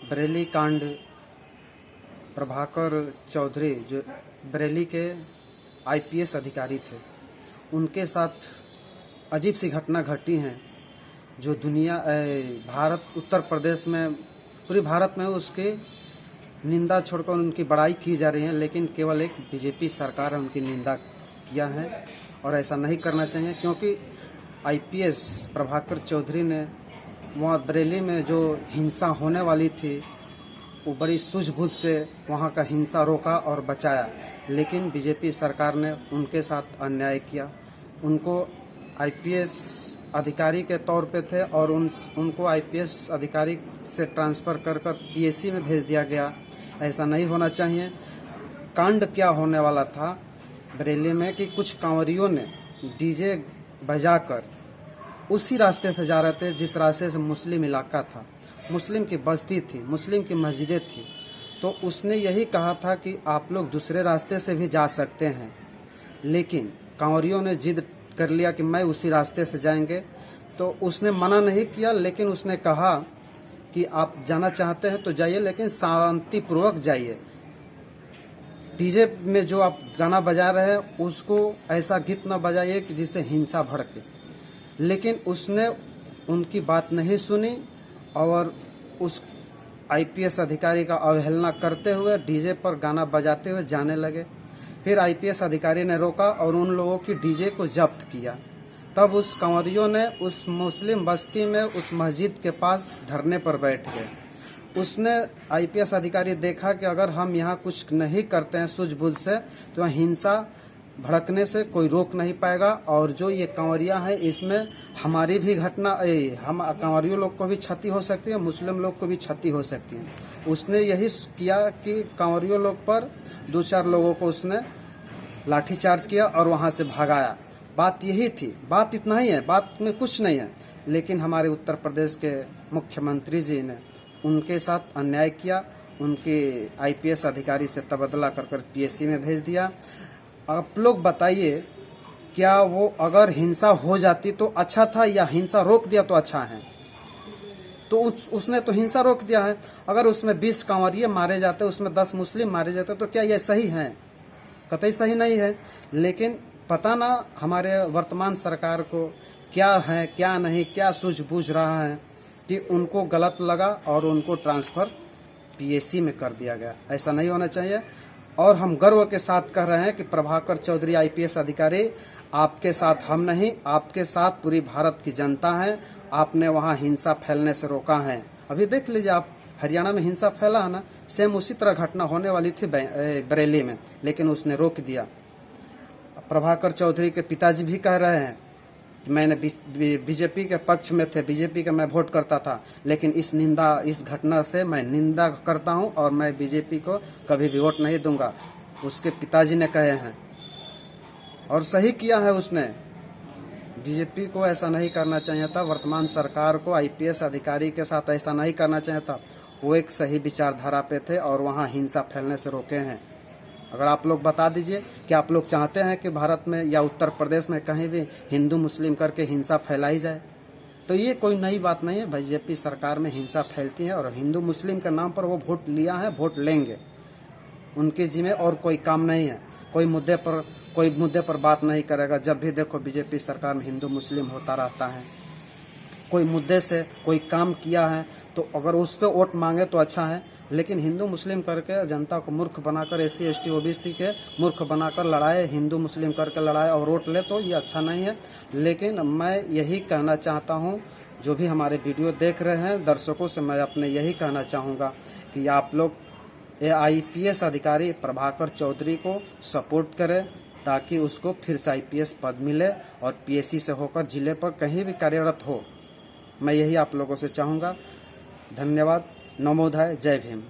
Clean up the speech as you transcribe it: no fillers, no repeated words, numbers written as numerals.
बरेली कांड, प्रभाकर चौधरी जो बरेली के आईपीएस अधिकारी थे, उनके साथ अजीब सी घटना घटी है जो भारत उत्तर प्रदेश में, पूरे भारत में उसकी निंदा छोड़कर उनकी बड़ाई की जा रही है, लेकिन केवल एक बीजेपी सरकार है उनकी निंदा किया है और ऐसा नहीं करना चाहिए, क्योंकि आईपीएस प्रभाकर चौधरी ने वहाँ बरेली में जो हिंसा होने वाली थी वो बड़ी सूझबूझ से वहाँ का हिंसा रोका और बचाया, लेकिन बीजेपी सरकार ने उनके साथ अन्याय किया। उनको आईपीएस अधिकारी के तौर पे थे और उनको आईपीएस अधिकारी से ट्रांसफ़र कर पीएससी में भेज दिया गया। ऐसा नहीं होना चाहिए। कांड क्या होने वाला था बरेली में कि कुछ कांवरियों ने डीजे बजाकर उसी रास्ते से जा रहे थे जिस रास्ते से मुस्लिम इलाका था, मुस्लिम की बस्ती थी, मुस्लिम की मस्जिदें थी। तो उसने यही कहा था कि आप लोग दूसरे रास्ते से भी जा सकते हैं, लेकिन कांवरियों ने जिद कर लिया कि मैं उसी रास्ते से जाएंगे। तो उसने मना नहीं किया, लेकिन उसने कहा कि आप जाना चाहते हैं तो जाइए, लेकिन शांतिपूर्वक जाइए। डीजे में जो आप गाना बजा रहे हैं उसको ऐसा गीत न बजाइए कि जिससे हिंसा भड़के। लेकिन उसने उनकी बात नहीं सुनी और उस आईपीएस अधिकारी का अवहेलना करते हुए डीजे पर गाना बजाते हुए जाने लगे। फिर आईपीएस अधिकारी ने रोका और उन लोगों की डीजे को जब्त किया। तब उस कांवरियों ने उस मुस्लिम बस्ती में उस मस्जिद के पास धरने पर बैठ गए। उसने आईपीएस अधिकारी देखा कि अगर हम यहाँ कुछ नहीं करते हैं सूझबूझ से तो हिंसा भड़कने से कोई रोक नहीं पाएगा, और जो ये कांवरिया है इसमें हमारी भी घटना, हम कांवरियों लोग को भी क्षति हो सकती है, मुस्लिम लोग को भी क्षति हो सकती है। उसने यही किया कि कांवरियों लोग पर 2-4 लोगों को उसने लाठीचार्ज किया और वहाँ से भगाया। बात यही थी, बात इतना ही है, बात में कुछ नहीं है। लेकिन हमारे उत्तर प्रदेश के मुख्यमंत्री जी ने उनके साथ अन्याय किया, उनके आईपीएस अधिकारी से तबादला कर पीएससी में भेज दिया। आप लोग बताइए, क्या वो अगर हिंसा हो जाती तो अच्छा था या हिंसा रोक दिया तो अच्छा है? तो उसने तो हिंसा रोक दिया है। अगर उसमें 20 कांवरिये मारे जाते, उसमें 10 मुस्लिम मारे जाते, तो क्या ये सही है? कतई सही नहीं है। लेकिन पता ना हमारे वर्तमान सरकार को क्या है क्या नहीं, क्या सूझबूझ रहा है कि उनको गलत लगा और उनको ट्रांसफ़र पीएससी में कर दिया गया। ऐसा नहीं होना चाहिए। और हम गर्व के साथ कह रहे हैं कि प्रभाकर चौधरी आईपीएस अधिकारी, आपके साथ हम नहीं, आपके साथ पूरी भारत की जनता है। आपने वहाँ हिंसा फैलने से रोका है। अभी देख लीजिए आप, हरियाणा में हिंसा फैला है ना, सेम उसी तरह घटना होने वाली थी बरेली में, लेकिन उसने रोक दिया। प्रभाकर चौधरी के पिताजी भी कह रहे हैं कि मैंने बीजेपी के पक्ष में थे, बीजेपी का मैं वोट करता था, लेकिन इस घटना से मैं निंदा करता हूं और मैं बीजेपी को कभी भी वोट नहीं दूंगा, उसके पिताजी ने कहे हैं। और सही किया है उसने। बीजेपी को ऐसा नहीं करना चाहिए था, वर्तमान सरकार को आईपीएस अधिकारी के साथ ऐसा नहीं करना चाहिए था। वो एक सही विचारधारा पे थे और वहाँ हिंसा फैलने से रोके हैं। अगर आप लोग बता दीजिए कि आप लोग चाहते हैं कि भारत में या उत्तर प्रदेश में कहीं भी हिंदू मुस्लिम करके हिंसा फैलाई जाए? तो ये कोई नई बात नहीं है। बीजेपी सरकार में हिंसा फैलती है और हिंदू मुस्लिम के नाम पर वो वोट लिया है, वोट लेंगे। उनके जिम्मे और कोई काम नहीं है। कोई मुद्दे पर बात नहीं करेगा। जब भी देखो बीजेपी सरकार में हिंदू मुस्लिम होता रहता है। कोई मुद्दे से कोई काम किया है तो अगर उस पर वोट मांगे तो अच्छा है, लेकिन हिंदू मुस्लिम करके जनता को मूर्ख बनाकर, एससी एसटी ओबीसी के मूर्ख बनाकर लड़ाए, हिंदू मुस्लिम करके लड़ाए और वोट ले, तो ये अच्छा नहीं है। लेकिन मैं यही कहना चाहता हूँ, जो भी हमारे वीडियो देख रहे हैं दर्शकों से मैं अपने यही कहना चाहूँगा कि आप लोग आईपीएस अधिकारी प्रभाकर चौधरी को सपोर्ट करें, ताकि उसको फिर से आईपीएस पद मिले और पीएससी से होकर जिले पर कहीं भी कार्यरत हो। मैं यही आप लोगों से चाहूँगा। धन्यवाद। नमोधाय। जय भीम।